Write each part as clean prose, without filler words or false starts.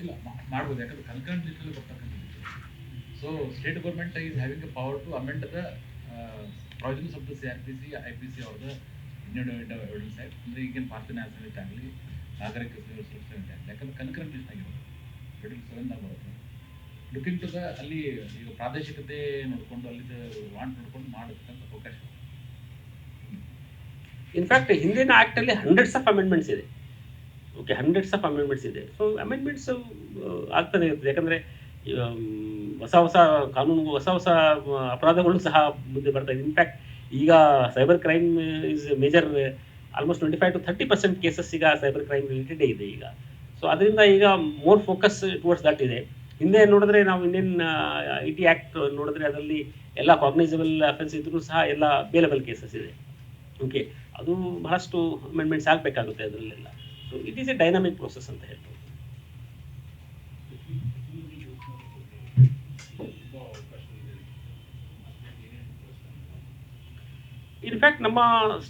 ಇಲ್ಲ ಮಾಡ್ಬೋದು, ಯಾಕಂದ್ರೆ ಕನ್ಕರೆಂಟ್ ಲಿಸ್ಟಲ್ಲಿ ಬರ್ತಕ್ಕಂಥದ್ದು. So state government is having a power to amend the provisions of the CRPC, IPC ಅವ್ರ ಇಂಡಿಯನ್ ಎವಿಡೆನ್ಸ್ ಆ್ಯಕ್ಟ್, ಅಂದರೆ ಈಗಿನ ಭಾರತೀಯ ನ್ಯಾಯ ಸಂಹಿತೆ ಆಗಲಿ, ನಾಗರಿಕ ಸುರಕ್ಷಾ ಸಂಹಿತೆ ಆಗಲಿ, ಯಾಕಂದ್ರೆ ಕನ್ಕರೆಂಟ್ ಲಿಸ್ಟ್ ಆಗಿರೋದು Schedule 7 ಬರುತ್ತೆ. ಲುಕಿಂಗ್ ಟು ದ ಅಲ್ಲಿ ಈಗ ಪ್ರಾದೇಶಿಕತೆ ನೋಡಿಕೊಂಡು ಅಲ್ಲಿದ್ದ ವಾಂಟ್ ನೋಡ್ಕೊಂಡು ಮಾಡತಕ್ಕಂಥ ಅವಕಾಶ. ಇನ್ಫ್ಯಾಕ್ಟ್ ಹಿಂದಿನ ಆ್ಯಕ್ಟಲ್ಲಿ ಹಂಡ್ರೆಡ್ಸ್ ಆಫ್ ಅಮೆಂಡ್ಮೆಂಟ್ಸ್ ಇದೆ. ಓಕೆ, ಹಂಡ್ರೆಡ್ಸ್ ಆಫ್ ಅಮೆಂಡ್ಮೆಂಟ್ಸ್ ಇದೆ. ಸೊ ಅಮೆಂಡ್ಮೆಂಟ್ಸ್ ಆಗ್ತಾನೆ ಇರ್ತದೆ, ಯಾಕಂದರೆ ಹೊಸ ಹೊಸ ಕಾನೂನು, ಹೊಸ ಹೊಸ ಅಪರಾಧಗಳು ಸಹ ಮುಂದೆ ಬರ್ತಾ ಇದೆ. ಇನ್ಫ್ಯಾಕ್ಟ್ ಈಗ cyber crime is major, almost 25-30% cases ಈಗ ಸೈಬರ್ ಕ್ರೈಮ್ ರಿಲೇಟೆಡ್ ಇದೆ ಈಗ. ಸೊ ಅದರಿಂದ ಈಗ ಮೋರ್ ಫೋಕಸ್ ಟುವರ್ಡ್ಸ್ ದಟ್ ಇದೆ. ಹಿಂದೆ ನೋಡಿದ್ರೆ ನಾವು ಇಂಡಿಯನ್ IT ಆ್ಯಕ್ಟ್ ನೋಡಿದ್ರೆ ಅದರಲ್ಲಿ ಎಲ್ಲ ಕಾಗ್ನೈಸಬಲ್ ಅಫೆನ್ಸ್ ಇದ್ರೂ ಸಹ ಎಲ್ಲ ಬೇಲಬಲ್ ಕೇಸಸ್ ಇದೆ. ಓಕೆ, ಅದು ಬಹಳಷ್ಟು ಅಮೆಂಡ್ಮೆಂಟ್ಸ್ ಆಗಬೇಕಾಗುತ್ತೆ ಅದರಲ್ಲೆಲ್ಲ. So it is A dynamic process ಅಂತ ಹೇಳ್ಬೋದು. ಇನ್ಫ್ಯಾಕ್ಟ್ ನಮ್ಮ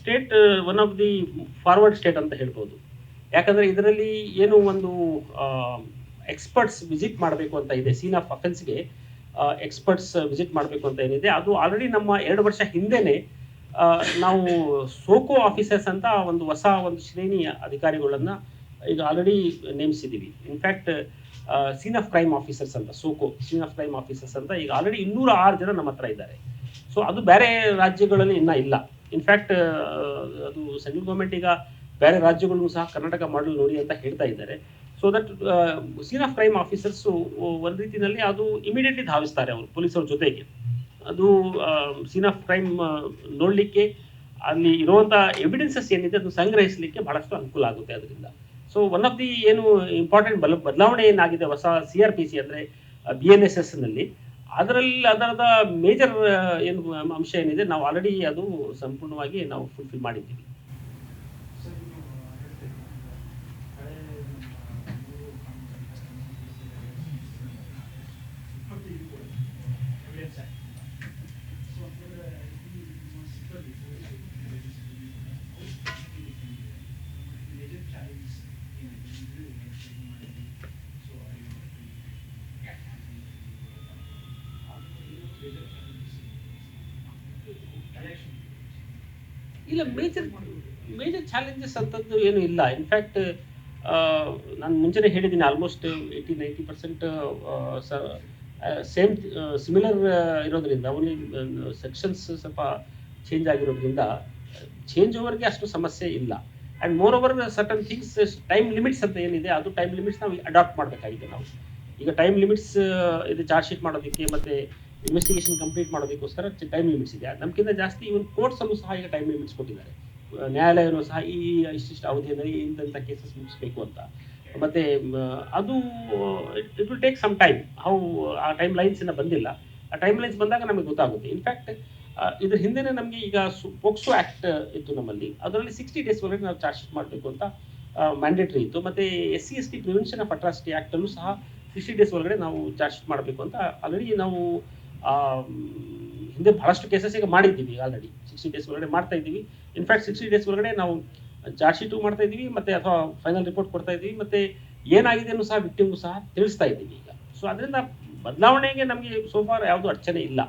state one of the forward state ಅಂತ ಹೇಳ್ಬೋದು. ಯಾಕಂದರೆ ಇದರಲ್ಲಿ ಏನು ಒಂದು ಎಕ್ಸ್ಪರ್ಟ್ಸ್ ವಿಸಿಟ್ ಮಾಡಬೇಕು ಅಂತ ಇದೆ, ಸೀನ್ ಆಫ್ ಅಫೆನ್ಸ್ಗೆ ಎಕ್ಸ್ಪರ್ಟ್ಸ್ ವಿಸಿಟ್ ಮಾಡಬೇಕು ಅಂತ ಏನಿದೆ, ಅದು ಆಲ್ರೆಡಿ ನಮ್ಮ 2 ವರ್ಷ ಹಿಂದೆಯೇ ನಾವು ಸೋಕೋ ಆಫೀಸರ್ಸ್ ಅಂತ ಒಂದು ಹೊಸ ಒಂದು ಶ್ರೇಣಿಯ ಅಧಿಕಾರಿಗಳನ್ನು ಈಗ ಆಲ್ರೆಡಿ ನೇಮಿಸಿದ್ದೀವಿ. In fact scene of crime officers ಅಂತ, SOCO scene of crime officers ಅಂತ ಈಗ ಆಲ್ರೆಡಿ 206 ಜನ ನಮ್ಮ ಹತ್ರ ಇದ್ದಾರೆ. ಸೊ ಅದು ಬೇರೆ ರಾಜ್ಯಗಳಲ್ಲಿ ಇನ್ನೂ ಇಲ್ಲ. ಇನ್ಫ್ಯಾಕ್ಟ್ ಅದು ಸೆಂಟ್ರಲ್ ಗೌರ್ಮೆಂಟ್ ಈಗ ಬೇರೆ ರಾಜ್ಯಗಳನ್ನು ಸಹ ಕರ್ನಾಟಕ ಮಾಡಲ್ ನೋಡಿ ಅಂತ ಹೇಳ್ತಾ ಇದ್ದಾರೆ. So that scene of crime officers ಒಂದು ರೀತಿಯಲ್ಲಿ ಅದು ಇಮಿಡಿಯೇಟ್ಲಿ ಧಾವಿಸ್ತಾರೆ ಅವರು ಪೊಲೀಸರ ಜೊತೆಗೆ. ಅದು ಸೀನ್ ಆಫ್ ಕ್ರೈಮ್ ನೋಡಲಿಕ್ಕೆ, ಅಲ್ಲಿ ಇರುವಂಥ ಎವಿಡೆನ್ಸಸ್ ಏನಿದೆ ಅದು ಸಂಗ್ರಹಿಸಲಿಕ್ಕೆ ಬಹಳಷ್ಟು ಅನುಕೂಲ ಆಗುತ್ತೆ ಅದರಿಂದ. ಸೊ ಒನ್ ಆಫ್ ದಿ ಏನು ಇಂಪಾರ್ಟೆಂಟ್ ಬದಲಾವಣೆ ಏನಾಗಿದೆ ಹೊಸ CRPC ಅಂದರೆ BNSSನಲ್ಲಿ, ಅದರದ ಮೇಜರ್ ಏನು ಅಂಶ ಏನಿದೆ, ನಾವು ಆಲ್ರೆಡಿ ಅದು ಸಂಪೂರ್ಣವಾಗಿ ನಾವು ಫುಲ್ಫಿಲ್ ಮಾಡಿದ್ದೀವಿ. ಇಲ್ಲ, ಮೇಜರ್ ಚಾಲೆಂಜಸ್ ಅಂತದ್ದು ಏನು ಇಲ್ಲ. ಇನ್ಫ್ಯಾಕ್ಟ್ ನಾನು ಮುಂಚೆನೇ ಹೇಳಿದ್ದೀನಿ, ಆಲ್ಮೋಸ್ಟ್ 80-90% ಸೇಮ್ ಸಿಮಿಲರ್ ಇರೋದ್ರಿಂದ, ಓನ್ಲಿ ಸೆಕ್ಷನ್ಸ್ ಸ್ವಲ್ಪ ಚೇಂಜ್ ಆಗಿರೋದ್ರಿಂದ ಚೇಂಜ್ ಓವರ್ಗೆ ಅಷ್ಟು ಸಮಸ್ಯೆ ಇಲ್ಲ. And more over certain things, time limits ಅಂತ ಏನಿದೆ, ಅದು ಟೈಮ್ ಲಿಮಿಟ್ಸ್ ನಾವು ಅಡಾಪ್ಟ್ ಮಾಡಬೇಕಾಗಿದೆ. ನಾವು ಈಗ ಟೈಮ್ ಲಿಮಿಟ್ಸ್ ಇದು ಚಾರ್ಜ್ ಶೀಟ್ ಮಾಡೋದಕ್ಕೆ ಮತ್ತು ಇನ್ವೆಸ್ಟಿಗೇಷನ್ ಕಂಪ್ಲೀಟ್ ಮಾಡೋದಕ್ಕೋಸ್ಕರ ಟೈಮ್ ಲಿಮಿಟ್ಸ್ ಇದೆ. ನಮಗಿಂತ ಜಾಸ್ತಿ ಇವನ್ ಕೋರ್ಟ್ಸಲ್ಲೂ ಸಹ ಈಗ ಟೈಮ್ ಲಿಮಿಟ್ಸ್ ಕೊಟ್ಟಿದ್ದಾರೆ. ನ್ಯಾಯಾಲಯನೂ ಸಹ ಇಷ್ಟಿಷ್ಟು ಅವಧಿಯಲ್ಲಿ ಇಂಥ ಕೇಸಸ್ ಮುಗಿಸ್ಬೇಕು ಅಂತ. ಮತ್ತು ಅದು it will take some time. ಆ ಟೈಮ್ ಲೈನ್ಸ್ ಇನ್ನೂ ಬಂದಿಲ್ಲ. ಆ ಟೈಮ್ ಲೈನ್ಸ್ ಬಂದಾಗ ನಮಗೆ ಗೊತ್ತಾಗುತ್ತೆ. ಇನ್ಫ್ಯಾಕ್ಟ್ ಇದ್ರ ಹಿಂದೆನೇ ನಮಗೆ ಈಗ ಪೋಕ್ಸೋ ಆ್ಯಕ್ಟ್ ಇತ್ತು ನಮ್ಮಲ್ಲಿ, ಅದರಲ್ಲಿ 60 ಡೇಸ್ ಒಳಗೆ ನಾವು ಚಾರ್ಜ್ ಶೀಟ್ ಮಾಡಬೇಕು ಅಂತ ಮ್ಯಾಂಡೇಟ್ರಿ ಇತ್ತು. ಮತ್ತು SC/ST ಪ್ರಿವೆನ್ಷನ್ ಆಫ್ ಅಟ್ರಾಸಿಟಿ ಆ್ಯಕ್ಟಲ್ಲೂ ಸಹ 60 ಡೇಸ್ ಒಳಗಡೆ ನಾವು ಚಾರ್ಜ್ ಶೀಟ್ ಮಾಡಬೇಕು ಅಂತ ಆಲ್ರೆಡಿ ನಾವು ಹಿಂದೆ ಬಹಳಷ್ಟು ಕೇಸಸ್ ಈಗ ಮಾಡಿದ್ದೀವಿ. ಆಲ್ರೆಡಿ 60 ಡೇಸ್ ಒಳಗಡೆ ಮಾಡ್ತಾ ಇದ್ದೀವಿ. ಇನ್ಫ್ಯಾಕ್ಟ್ 60 ಡೇಸ್ ಒಳಗಡೆ ನಾವು ಚಾರ್ಜ್ ಶೀಟು ಮಾಡ್ತಾ ಇದ್ದೀವಿ, ಮತ್ತು ಅಥವಾ ಫೈನಲ್ ರಿಪೋರ್ಟ್ ಕೊಡ್ತಾ ಇದ್ದೀವಿ, ಮತ್ತು ಏನಾಗಿದೆ ಅನ್ನೂ ಸಹ ವಿಕ್ಟಿಮ್ಗೂ ಸಹ ತಿಳಿಸ್ತಾ ಇದ್ದೀವಿ ಈಗ. ಸೊ ಅದರಿಂದ ಬದಲಾವಣೆಗೆ ನಮಗೆ ಸೋಫಾರ್ ಯಾವುದೂ ಅಡಚಣೆ ಇಲ್ಲ.